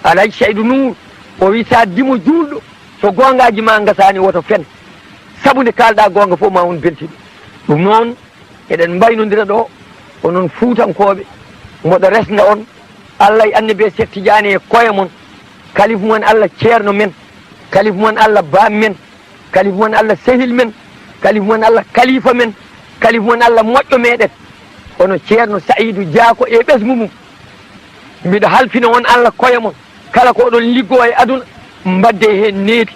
alay Seydou Nour o wi sa dimo julɗo so gongaji ma gasani woto fen sabu nde kalɗa gonga fof ma won beltiɗo ɗum noon eɗen mbaynodira ɗo onon fuutankoɓe moɗo resna on Allah e annabi Cheikh Tidiane e koye mon kalif mon Allah ceerno men kalif mon Allah bam men kalif mon Allah sehil men kalif mon Allah kalifa men kalif mon Allah moƴƴo meɗen ono ceerno Saïdou Diako e ɓesgu mum mbiɗa halfina on Allah koye mon kala ko oɗon liggo e aduna mbadde hen needi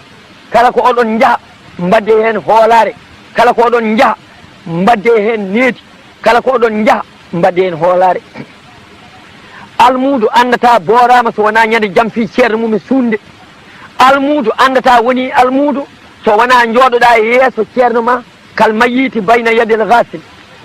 kala ko oɗon jaaha mbadde hen hoolare kala ko oɗon jaaha mbadde hen needi kala ko oɗon jaaha mbadde hen hoolare almuudo andata boorama so wona ñande jam fi ceerno mum e sunde almuudo andata woni almuudo so wona jooɗoɗa e yeeso ceerno ma kal mayiti bayna yadel gasil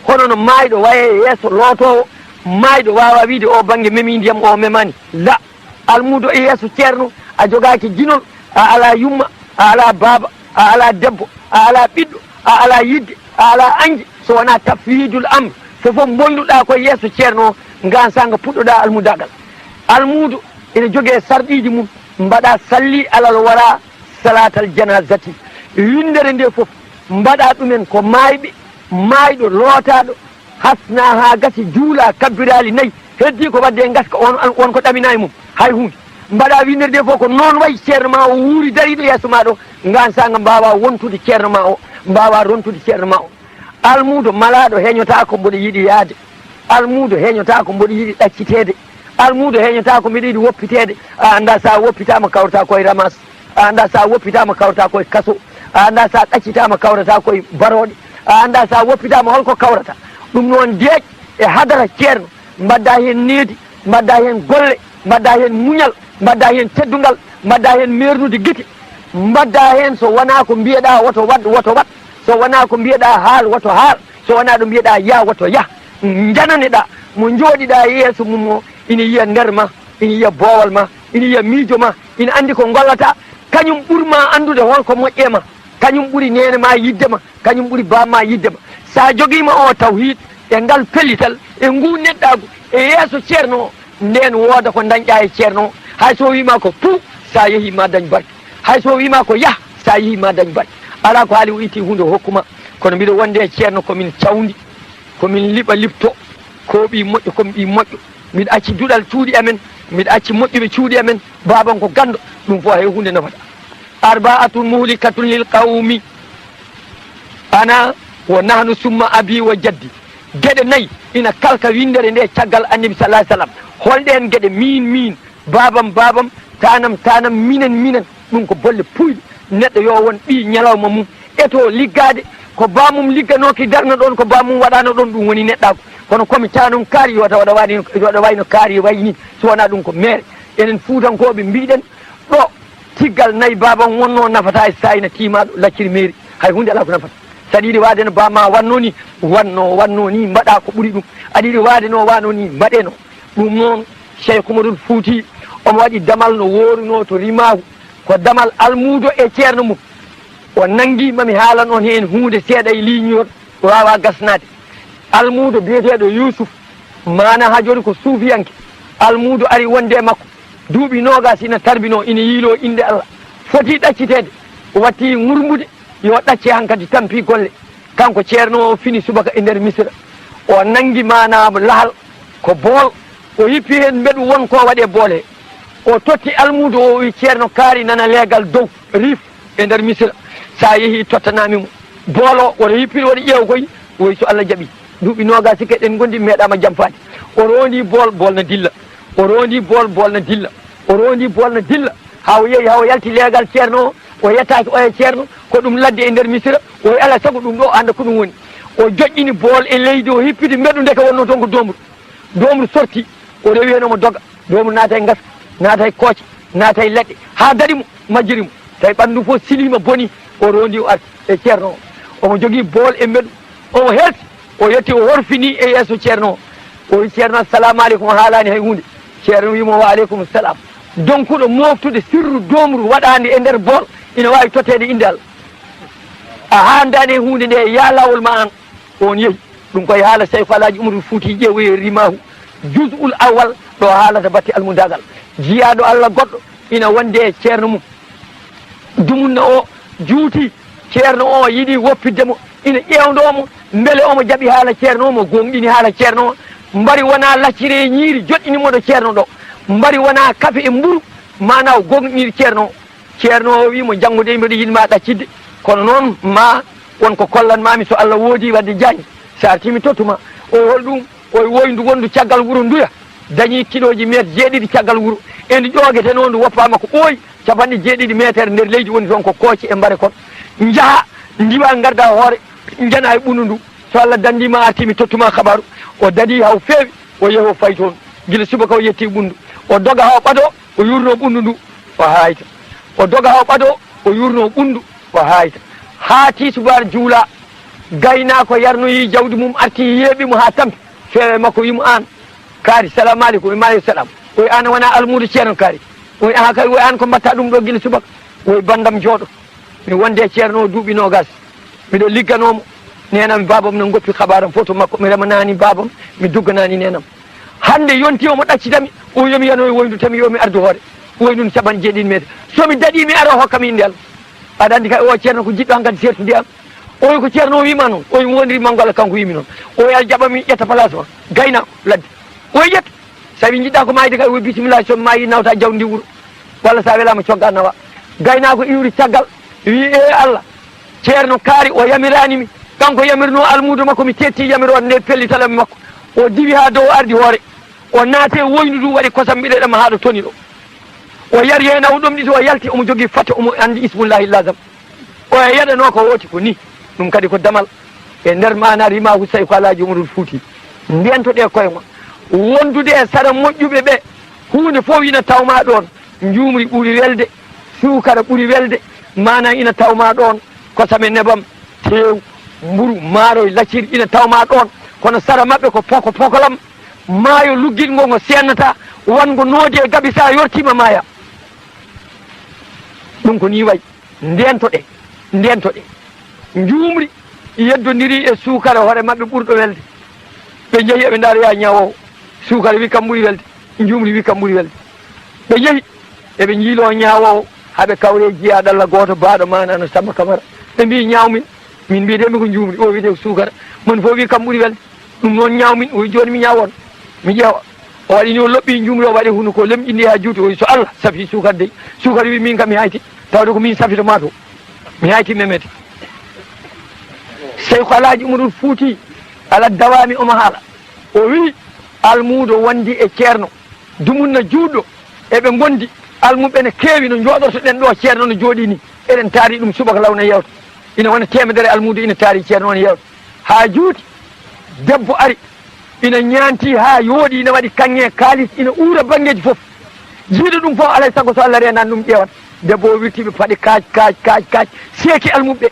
hono no mayɗo waye yeeso lootowo mayɗo wawa wiide o banggue memi ndiyam o memani la almuudo e yeeso ceerno a jogaki jinol a ala yumma a ala baaba a ala debbo a ala ɓiɗɗo a ala yidde a ala angue so wona tafwidul amre fofoof bolluɗa koye yeeso ceerno o ngan sanga puɗɗoɗa almudagal almuudo ene jogui sarɗiji mum mbaɗa salli alal wara salatal janazati windere nde foof mbaɗa ɗumen ko mayɓe mayɗo lootaɗo hasna ha gasi juula kabbirali nayyi heddi ko wadde gaska on ko ɗamina e mum hay hunde mbaɗa windere nde fof ko noon wayi ceerno ma o wuuri dariɗo yeeso ma ɗo ngan sanga mbawa wontude ceerno ma o mbawa rontude ceerno ma o almuudo malaɗo heñota ko mboɗo yiiɗi yaade almuudo heñota ko mboɗo yiiɗi ɗaccitede almuudo heñota ko mbiɗo yiiɗi woppitede a anda sa woppitama kawrata koye ramas a anda sa woppitama kawrata koye kaso a anda sa ɗaccitama kawrata koye baroɗe a anda sa woppitama holko kawrata ɗum noon deeƴ e hadara ceerno mbadda hen needi mbadda hen golle mbadda hen muñal mbadda hen teddugal mbadda hen mernude guite mbadda hen so wona ko mbiyeɗa woto wat woto wat so wona ko mbiyeɗa haal woto haal so wona ɗo mbiyeɗa ya woto yah jananeɗa mo jooɗiɗa yeeso mum o ina yiya nder ma ina yiya boowal ma ina yiya miijo ma ina andi ko gollata kañum ɓuurma andude holko moƴƴe ma kañum ɓuuri nene ma yidde ma kañum ɓuuri bamma yidde ma sa joguima o tawhid e ngal pellital e ngu neɗɗagu e yeeso ceerno o nden wooda ko dañƴa e ceerno o hay so wima ko pu sa yeehi ma dañ barke hay so wima ko yah sa yeehi ma dañ barke ala ko haali o itti hunde hokkuma kono mbiɗo wonde e ceerno komin cawdi komin liɓa lipto ko ɓi moƴƴo komi ɓi moƴƴo mbiɗa acci duɗal cuuɗi amen mbiɗa acci moƴƴuɓe cuuɗi amen baban ko gando ɗum fo hay hunde nafata arba'atun muhlikatun lil qawmi ana wo nahnu summa abi wa jaddi gueɗe nayyi ina kalka windere nde caggal annabi sallah sallam holɗen gueɗe min babam tanam minen ɗum ko bolle puyɗe neɗɗo yo won ɓi ñalawma mum eto liggade ko bamum ligganoki darno ɗon ko bamum waɗano ɗon ɗum woni neɗɗako kono komi tanum kaari yoto waɗa wayno kaari wayni so wona ɗum ko mere enen fuutankoɓe mbiɗen ɗo tiggal nayyi babam wonno nafata e sayna timaɗo lacciri mairie hay hunde ala ko nafata saɗa yiɗi wade no bama wanno ni wanno ni mbaɗa ko ɓuuri ɗum aɗa yiɗi wade no wano ni mbaɗeno ɗum noon Cheikh Oumaroul Fouti omo waɗi damal no woruno to rimahu ko damal almuudo e ceerno mum o nangi mami haalan on hen hunde seeɗa e liñol wawa gasnade almuudo biyeteɗo Yousuf mana ha joni ko suufiyanke almuudo ari wonde makko duuɓi nogas ina tarbino ina yiilo inde Allah foti ɗaccitede o watti ngurmude yo ɗacce hankkadi tampi golle kanko ceerno o fini subaka e nder misira o nangi manamo lahal ko bool o yippi hen mbeɗu won ko waɗe boole o totti almuudo o wi ceerno kaari nana leegal dow riif e nder misira sa yeehi tottanami mo boolo oto yippiri waɗi ƴeew koy woy so Allah jaaɓi duuɓi noga sikka ɗen gondi meeɗama jamfade o rondi bool na dilla o rondi bool na dilla o rondi bool na dilla ha o yeehi ha o yalti leegal ceerno o yettaki oye ceerno ko ɗum ladde e nder misira o ala sago ɗum ɗo anda ko ɗum woni o joƴƴini bool e leydi o hippiti mbeɗu ndeke wonno toon ko domru sorti o rewi hen omo doga domru naata e gaska naata e kooce naata e leɗɗe ha daɗimo majjirimo tawi ɓanndu fof silima boni o rondi o arti e ceerno o omo jogui bool e mbeɗu omo helti o yetti o horfini e yeeso ceerno o wi ceerno assalamu aleykum o haalani hay hunde ceerno wimo wa aleykum salam donkuɗo moftude sirru domru waɗande e nder bool ina wawi tottede inde Allah a handani e hunde nde ya lawol ma an on yeehi ɗum koye haala Cheikh Alaji Oumaroul Fouti ƴeewoye rimahu juz'ul awal ɗo haalata batte almudagal jiyaɗo Allah goɗɗo ina wonde e ceerno mum dumunna o juuti ceerno o yiɗi woppiddemo ina ƴewdomo beele omo jaaɓi haala ceerno o mo gonɗini haala ceerno o mbari wona laccire e ñiiri joɗɗinimoɗo ceerno ɗo mbari wona kafe e mburu mana o gonɗini ceerno o ceerno o wimo janngude mbiɗo yiɗma ɗaccidde kono noon ma wonko kollanmami so Allah woodi wadde jañi sa artimi tottuma o hol ɗum o woyndu wondu caggal wuuro nduya dañi kiloji métre 7 caggal wuuro eni ƴoguete noon ndu woppama ko ɓooyi 7 métre nder leydi woni toon ko kooci e mbare kon jaaha ndiwa garda hoore jana e ɓundu ndu so Allah dandima artimi tottuma kabaru o dadi haw feewi o yeeho fay toon guila subaka o yetti ɓundu o doga haw ɓaɗo o yurno ɓundu ndu o hayta o doga haw ɓaɗo o yurno ɓundu o hayta ha tisubar juula gaynako yarnoyi jawdi mum arti yeeɓimo ha tampi feewe makko wimo an kaari salamu aleykum e maaleykum salam oy an wona almuudo ceerno kaari oy an kay oy an ko mbatta ɗum ɗo guila subaka oy bandam jooɗo mi wonde ceerno o duuɓi nogas miɗo ligganomo nenam babam no goppi habaram fof to makko mi remanani babam mi dugganani nenam hande yonti omo ɗaccitami o yomi yanoye woyndu tami yomi ardu hoore woyndu no 7 métre somi daɗi mi ara hokkami inde Allah aɗa andi kay o ceerno ko jiɗɗo hankadi sertude am oy ko ceerno o wima noon oy wondiri manggo Allah kanko wimi noon oy al jaɓami ƴetta place o gayna ladde oy ƴetta sabi jiɗɗa ko mayde kay oy bisimilla somi mayi nawta jawdi ndi wuuro walla sa welama cogga nawa gayna ko iwri caggal wi e Allah ceerno kaari o yamiranimi kanko yamirno almuudo makko mi tetti yamirode nde pellitalami makko o diwi ha dow ardi hoore o naate woynu ɗum waɗi kosam mbiɗeɗama haɗo toni ɗo o yari hen aw ɗom ɗiɗi o yalti omo jogui fatte omo andi ismullahi lasam o yaɗano ko woti ko ni ɗum kadi ko damal e nder mana rimahu sayi ko alaji umarul fuuti mbiyantoɗe koye ma wondude e sara moƴƴuɓe ɓe hunde fof ina tawma ɗon jumri ɓuuri welde sukara ɓuuri welde mana ina tawma ɗon kosame nebam tew mburu maaroye lacciri ina tawma ɗon kono sara mabɓe ko poko pokolam maayo lugguitgo ngo sennata wongo noodi e gaaɓi sa yortima maaya ɗum ko ni wayi ndentoɗe jumri yeddodiri e sukara hoore mabɓe ɓurɗo welde ɓe jeehi eɓe daara ya ñawowo sukara wi kam ɓuuri welde jumri wi kam ɓuuri welde ɓe jeehi eɓe jiilo ñawowo haaɓe kawre jiyaɗo Allah goto baaɗo mana no Samba Camara ɓe mbi ñawmin min mbiyetemi ko jumri o wiyete ko sukara mon fof wi kam ɓuuri welde ɗum noon ñawmin o wi joni mi ñawon mi ƴeewa o waɗini o lobɓi jumri o waɗi hunde ko lemƴinni ha juuti o wi so Allah safi sukara dey sukara wi min kam mi hayti tawde ko min safito ma to mi hayti memete sey ko alaji umarul fuuti ala dawami omo haala o wi almuudo wondi e ceerno dumunna juuɗɗo eɓe gondi almuɓe ne keewi no jooɗoto ɗen ɗo ceerno no jooɗi ni eɗen taari ɗum subaka lawna yewta ina wona temedere almuudo ina taari ceerno on yewta ha juuti debbo ari ina ñanti ha yooɗi ina waɗi kanŋe kaalis ina uura banggueji foof jiiɗo ɗum fof alay saago so Allah renani ɗum ƴewat debbo o wirtiɓe paɗe kaaj seeki almuɓe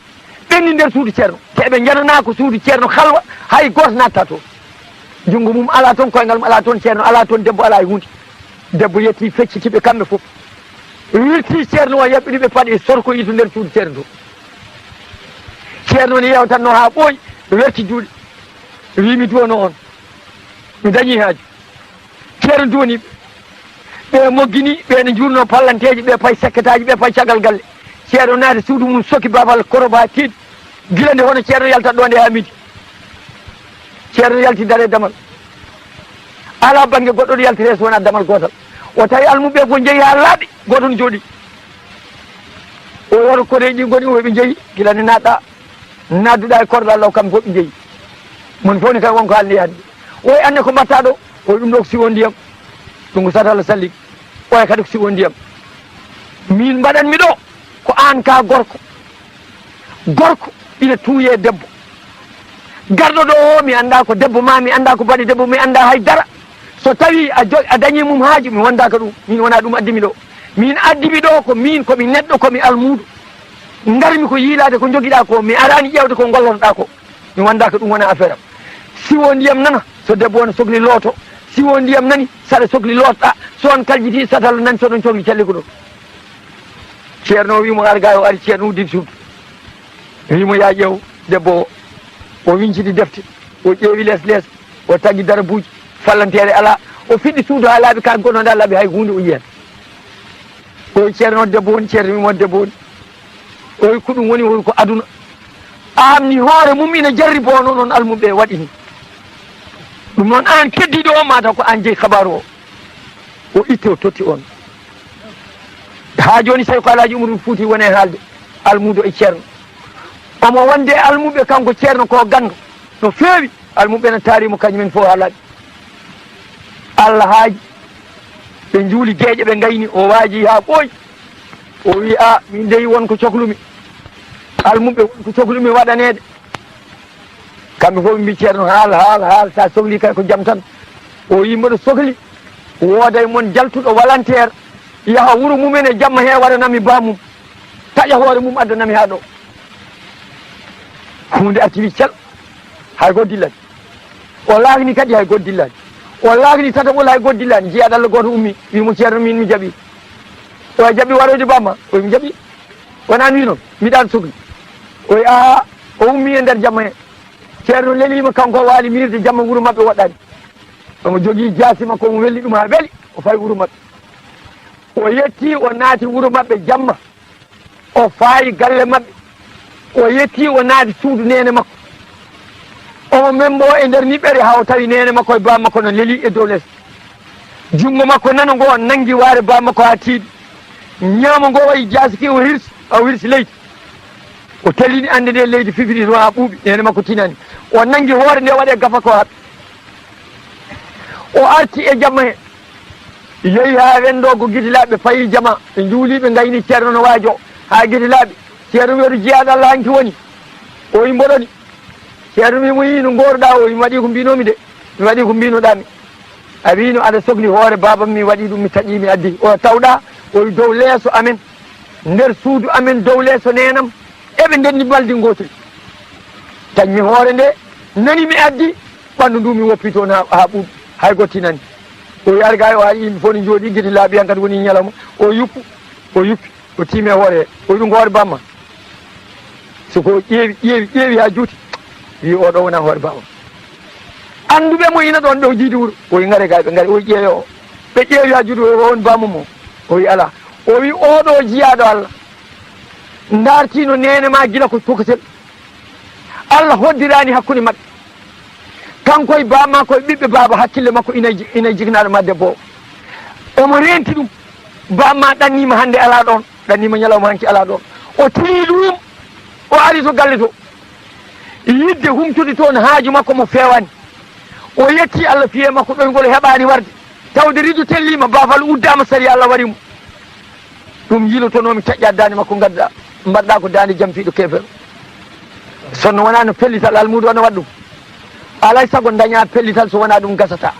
ɓenni nder suudu ceerno te ɓe janana ko suudu ceerno halwa hay goto natta toon junngo mum ala toon koyngal mum ala toon ceerno ala toon debbo ala e hunde debbo yetti feccitiɓe kamɓe fof wirti ceerno o yaɓɓiriɓe paɗe sorko yitu nder suudu ceerno to ceerno ne yewtanno ha ɓooyi werti juuɗe wimi duwono on mi dañi haaju ceerno duwoniɓe ɓe moggini ɓe ne jurno pallanteji ɓe pay sekketaji ɓe pay caggal galle ceerno naade suudu mum soki babal koroba tiiɗ gila nde hono ceerno yaltat ɗo nde ha midi ceerno yalti dare damal ala banggue goɗɗo ɗo yaltire so wona damal gotal o tawi almuɓe ko jeeyi ha laaɓi goto no jooɗi o woto koreji goni o ɓe jeeyi gila nde naɗɗa nadduɗa e korɗo Allah kamɓe fof ɓe jeeyi mon fof ni kay wonko haalni hande oy anne ko mbatta ɗo oy ɗum ɗo ko siwo ndiyam ɗum ko sata Allah salli oya kadi ko siwo ndiyam min mbaɗanmi ɗo ko an ka gorko ina tuuye debbo garɗo ɗo o mi anda ko debbo ma mi anda ko baɗi debbo mi anda haydara so tawi a dañi mum haaji mi wondaka ɗum min wona ɗum addimi ɗo min addimi ɗo ko min komi neɗɗo komi almuudo garmi ko yiilade ko joguiɗa ko mi arani ƴewde ko gollotoɗa ko mi wondaka ɗum wona affaire am siwo ndiyam nana so debbo wona sohli looto siwo ndiyam nani saɗa sohli lotɗa so on kaljiti satalo nani soɗon cohli calli ko ɗo ceerno wimo arga o ari ceerno udditi suudu wimo ya ƴeew debbo o winciti defte o ƴeewi les o tagui darabuji fallantere ala o fiɗɗi suudu ha laaɓi ka gonnoɗa laaɓi hay hunde o yiyen oy ceerno debbo woni ceerno mimo debbo woni oy ko ɗum woni oy ko aduna amni hoore mum ina jarri bo noon almuɓe waɗi ni ɗum noon an keddiɗo o mataw ko an jeeyi kabaru o itte o totti on ha joni tawi ko Alaji Umarul Fuuti wone haalde almuudo e ceerno omo wonde almuɓe kanko ceerno ko gando no feewi almuɓe ne taarimo kañumen fof haalaɓe Allah haaji ɓe juuli gueeƴe ɓe gayni o waaji ha ɓooyi o wi a min deyi wonko cohlumi almuɓe wonko cohlumi waɗanede kamɓe fof ɓe mbi ceerno haal sa sohli kay ko jaam tan o wi mboɗo sohli wooda e moon jaltuɗo volontaire yaha wuuro mumen e jamma he waɗanami bamum taƴa hoore mum addanami ha ɗo hunde artiri cel hay goto dillani o laagni kadi hay goto dillani o laagni tataɓol hay goto dillani jeeyaɗo Allah goto ummi wimo ceerno min mi jaaɓi o jaaɓi waroyde bamma oy mi jaaɓi wonani wi noon miɗan sohli oy a o ummi e nder jamma he ceerno lelima kanko waali mirde jamma wuuro mabɓe woɗɗani omo jogui jaasi makko omo welli ɗum ha weeli o fayi wuuro mabɓe o yetti o naati wuuro mabɓe jamma o faayi galle mabɓe o yetti o naati suudu nene makko omo membo e nder niɓɓere ha o tawi nene makko e bam makko no leeli e dow less jungo makko nano ngo nangui waare bam makko ha tiiɗi ñaamo ngo wayi jaasi ki o hirsi leydi o tellini ande nde leydi fifiri to ha ɓuuɓi nene makko tinani o nangui hoore nde waɗe gafa ko haɓe o arti e jamma he yeehi ha wendogo guitilaɓe fayi jama ɓe juuliɓe gayni ceerno no waajo ha guitilaɓe ceerno wiyoto jeeyaɗo Allah hanki woni o wi mboɗoni ceerno wi mo yi no goroɗa o mi waɗi ko mbinomi de mi waɗi ko mbinoɗami a wino aɗa sohli hoore babam mi waɗi ɗum mi taƴi mi addi o tawɗa o wi dow leeso amen nder suudu amen dow leeso nenam eɓe ndenni baldi gotel tañmi hoore nde nani mi addi ɓandu ndu mi woppi toon ha ɓuuɓi hay gottinani o wi arga o haali yimɓe fof ne jooɗi guiti laaɓi han kadi woni ñalawma o yuppi o tiime hoore he o wi ɗum ko hoore bamma soko ƴeewi ha juuti wi oɗo wona hoore bamma anduɓe mo ina ɗon ɗo jiidi wuuro o wi gaare ɓe gaari o wi ƴeewe o ɓe ƴeewi ha juuti o woni bamum o wi ala o wi oɗo jiyaɗo Allah dartino nene ma gila ko tokatel Allah hoddirani hakkude mabɓe kanko e bamma koye ɓiɓɓe baba hakkille makko ina jignaɗo ma debbo omo renti ɗum bamma ɗannima hande ala ɗon ɗannima ñalawma hanki ala ɗon o tiri ɗum o ari to galle to yidde humtude toon haaju makko mo fewani o yetti Allah fiye makko ɗoygol heɓani warde tawde ridu tellima bafal uddama sari Allah warimo ɗum yilotonomi taƴƴa dande makko gadda mbaɗɗa ko dande jampiɗo kefere sonno wona no pellital almudo ono waɗa ɗum alay sago daña pellital so wona ɗum gasata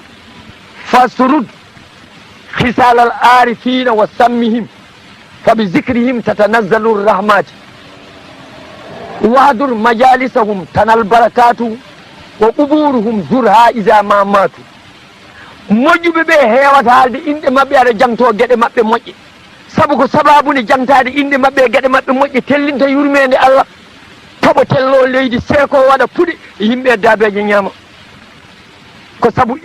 fasrud hisal al arifina wa sammihim fa bi zicrihim tatanazzalu rahmati wahdur majalisahum tanal barakatu wa quburuhum zurha isa ma matu moƴƴuɓe ɓe hewata haalde inɗe mabɓe aɗa jamto gueɗe mabɓe moƴƴe saabu ko sababude jamtade inɗe mabɓe e gueɗe mabɓe moƴƴe tellinta yurmede Allah toɓo tello leydi seeko waɗa puɗi yimɓe daabeje ñaama ko saabu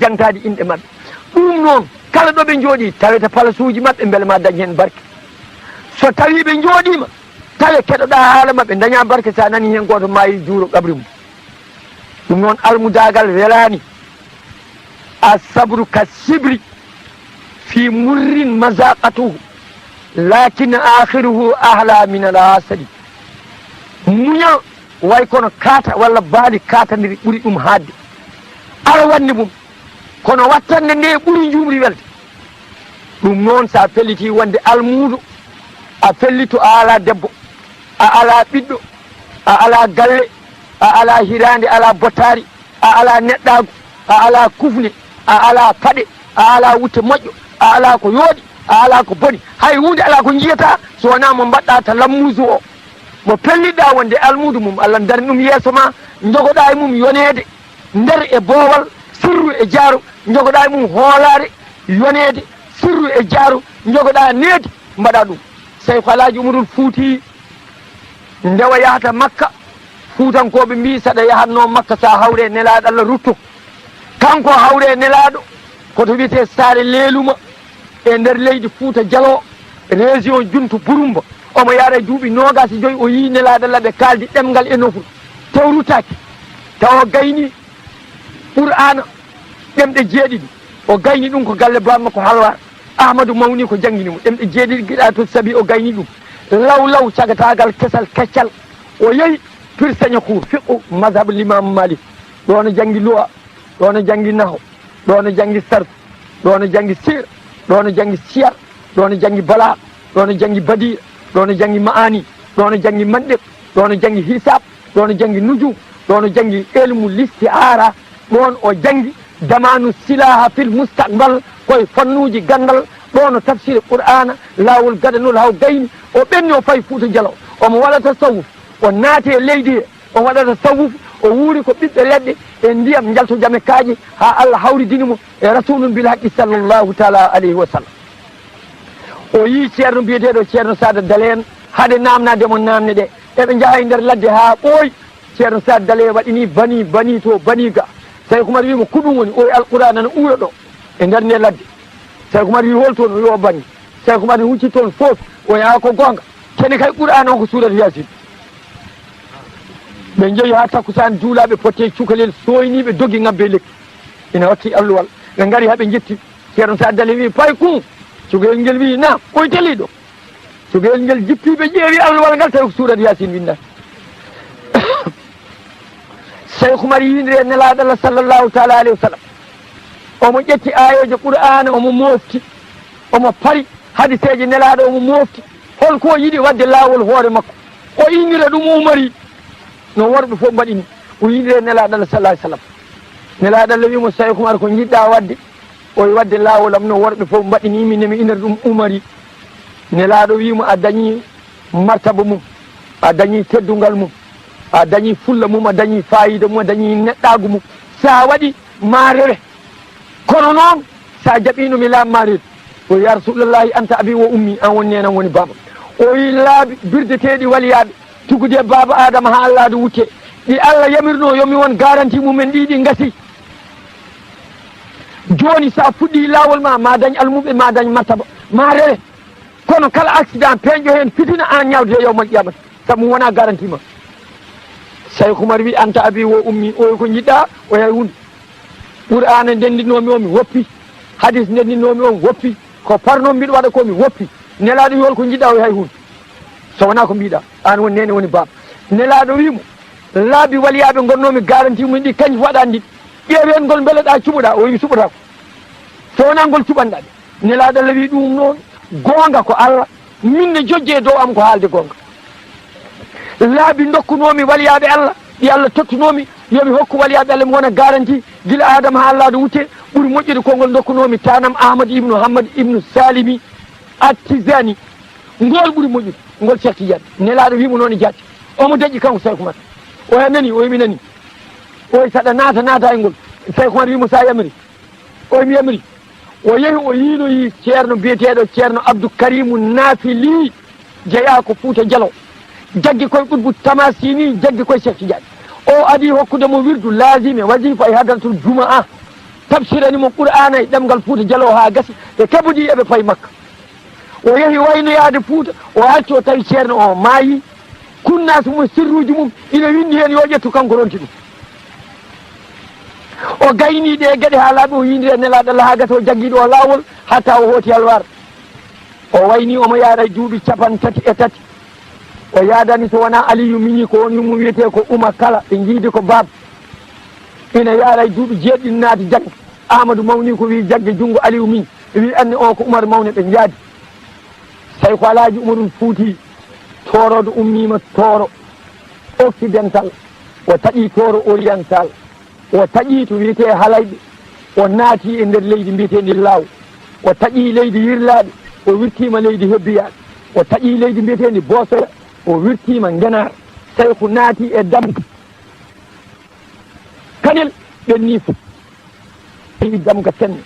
jantade inɗe mabɓe ɗum noon kala ɗo ɓe jooɗi tawete palasuji mabɓe beele ma dañ hen barke so tawi ɓe jooɗima tawe keɗoɗa haala mabɓe daña barke sa nani hen goto maayi juuro ƙabri mum ɗum noon almudagal welani a sabru ka sibri fi murrin mazaqatuhu lakin akhiruhu ahla min al asadi muñal way kono kaata walla baali katadiri ɓuuri ɗum haadde ala wanni mum kono wattande nde ɓuuri jumri welde ɗum noon sa felliti wonde almuudo a fellito a ala debbo a ala ɓiɗɗo a ala galle a ala hirande ala bottari a ala neɗɗago a ala kufne a ala paɗe a ala wutte moƴƴo a ala ko yooɗi a ala ko boni hay hunde ala ko jiyata so wona mo mbaɗɗa ta lammuso o mo pelliɗɗa wonde almuudo mum Allah darni ɗum yeeso ma jogoɗa e mum yonede nder e boowal sirru e jaaru jogoɗa e mum hoolare yonede sirru e jaaru jogoɗa needi mbaɗa ɗum Seydou Alaji Umarul Fuuti ndewa yahata Makka fuutankoɓe mbi saɗa yahatno Makka sa hawre nelaɗo Allah rutto kanko hawre nelaɗo koto wiyete saare leeluma e nder leydi Fuuta Jalo région juntu Burumba omo yaara duuɓi nogas e joyi o yii nelaɗo Allah ɓe kaldi ɗemgal e nofuru tewrutaki taw o gayni Qur'ana ɗemɗe jeeɗiɗi o gayni ɗum ko galle bamma ko halwar Ahmadou mawni ko jangguinimo ɗemɗe jeeɗiɗi giɗa to saabi o gayni ɗum law cagatagal kesal keccal o yeehi pirsaña cour fiqu mazhab l'imam Malik ɗo no janggi loi ɗo no janggi naho ɗo no janggi sarf ɗo no janggi sir ɗo no janggi siyar ɗo no janggi bala ɗo no janggi badira ɗo no janggi ma'ani ɗo no janggi manɗeb ɗo no janggi hisab ɗo no janggi nujum ɗo no janggi ilmu listiara ɗon o janggi damanu silaha fil mustaqbal koye fannuji gandal ɗo no tafsir Qur'ana lawol gaɗanol haw gayni o ɓenni o fayi Fouta Dialaw omo waɗa tasawuf o naati e leydi he o waɗa tasawuf o wuuri ko ɓiɓɓe leɗɗe e ndiyam jalto jame kaaji ha Allah hawridinimo e rasulum bil haqqi sallllahu taala alayhi wa sallam o yii ceerno mbiyeteɗo ceerno Sada Dale en haade namnademo namne ɗe eɓe jaaha e nder ladde ha ɓooyi ceerno Sada Dale waɗini bani to bani ga Cheikh Oumar wimo ko ɗum woni o e alqur'an nana ɓuura ɗo e nder nde ladde Cheikh Oumar wi hol toon o yo bani Cheikh Oumar ne hucci toon fof o yaa ko gonga kene kay Qur'an on ko suurat Yasin ɓe jeeyi ha takkusan juulaɓe potte cukalel soyniɓe dogi ngabbe lekki ina watti alluwal ɓe gaari haɓe jetti ceerno Sada Dale wi pay kum cugel ngel wi na koye teliɗo cugel ngel jippiɓe ƴeewi alluwal ngal tawi ko suurat Yasin winda Cheikh Oumar yindiri e nelaɗo Allah sallllahu taala alayhi wa sallam omo ƴetti ayoje Qur'ana omo mofti omo pari hadiseje nelaɗo omo mofti holko yiɗi wadde lawol hoore makko o indira ɗum umari no worɓe fof mbaɗini o yindiri e nelaɗo Allah sallallahu alayhi wa sallam nelaɗo Allah wimo Cheikh Oumar ko jiɗɗa wadde o wadde lawolam no worɓe fof mbaɗini min nemi indira ɗum umari nelaɗo wimo a dañi martaba mum a dañi teddungal mum a dañi fulla mum a dañi fayida mum a dañi neɗɗagu mum sa waɗi ma rewe kono noon sa jaɓino mi laam ma rewi o ya rasulullahi anta abi wo ummi an woni nenan woni baba o wi laabi birdeteɗi waliyaɓe tugude baba adama ha Allah do wutte ɗi Allah yamirno yomi won garanti mumen ɗiɗi gasi joni sa fuɗɗi lawol ma dañ almuɓe ma dañ martaba ma rewe kono kala accident peeƴo hen fitina an ñawde yawmal qiyamata saabu wona garanti ma Cheikh Oumar wi anta abi wo ummi o ko jiɗɗa o hay hunde Qur'ana ndendinomi o mi woppi hadis ndendinomi o mi woppi ko parno mbiɗo waɗa ko mi woppi nelaɗo wi hol ko jiɗɗa o hay hunde so wona ko mbiɗa an woni nene woni baba nelaɗo wimo laabi waliyaɓe gonnomi garanti mum ɗi kañƴi waɗani ɗi ƴeewen ngol beeleɗa cuɓoɗa o wi cuɓotako so wona ngol cuɓanɗa ɗe nelaɗo Allah wi ɗum noon gonga ko Allah minne jojje dow am ko haalde gonga laabi dokkunomi waliyaɓe Allah ɗi Allah tottunomi yomi hokku waliyaɓe Allah mi wona garanti gila adama ha Allah do wutte ɓuuri moƴƴude konngol dokkunomi tanam Ahmad ibnu Hammad ibnu Salimi At-Tijani ngol ɓuuri moƴƴude ngol Cheikh Tidiane nelaɗo wimo noon e jatti omo daƴƴi kanko Cheikh Oumar o nani o mi nani oy saɗa naata e ngol Cheikh Oumar wimo sa yamiri oy mi yamiri o yeehi o yiinoyi ceerno biyeteɗo ceerno Abdou Karimu Nafili jeeya ko Fouta Dialaw jaggi koye ɓurbu tamasini jaggi koye Cheikh Tidiane o adi hokkudemo wirdu lazime wasifa e hadratul jumaa tafsiranimo Qur'ana e ɗemgal Fouta Dialaw ha gasi e keɓoɗi eɓe paye makka o yeehi waynoyade Fouta o hacci o tawi ceerno o maayi kunnas mum sirruji mum ina windi hen yo ƴettu kanko ronti ɗum o gayniɗe e gueɗe ha laaɓi o yindiri e nelaɗo Allah ha gasa o jagguiɗo o lawol hatta o hooti halwar o wayni omo yaara e duuɓi 33 o yaadani so wona Aliyu miñi ko woni mum wiyete ko Oumar Kala ɓe jiidi ko baba ina yaara e duuɓi jeeɗiɗi naati jagge Amadou mawni ko wi jagge junngo Aliyu miñi wi anni o ko Oumar mawne ɓe jaadi tawi ko Alhaji Umarul Fuuti torodo ummima toro occidental o taƴi toro oriental o taƴi to wiyete halayɓe o naati e nder leydi mbiyetendi law o taƴi leydi yirlaɓe o wirtima leydi hebbiyaɓe o taƴi leydi mbiyetendi Bosora o wirtima Ngenar tawi ko naati e Damga kanel ɓenni fof tawi Damga senne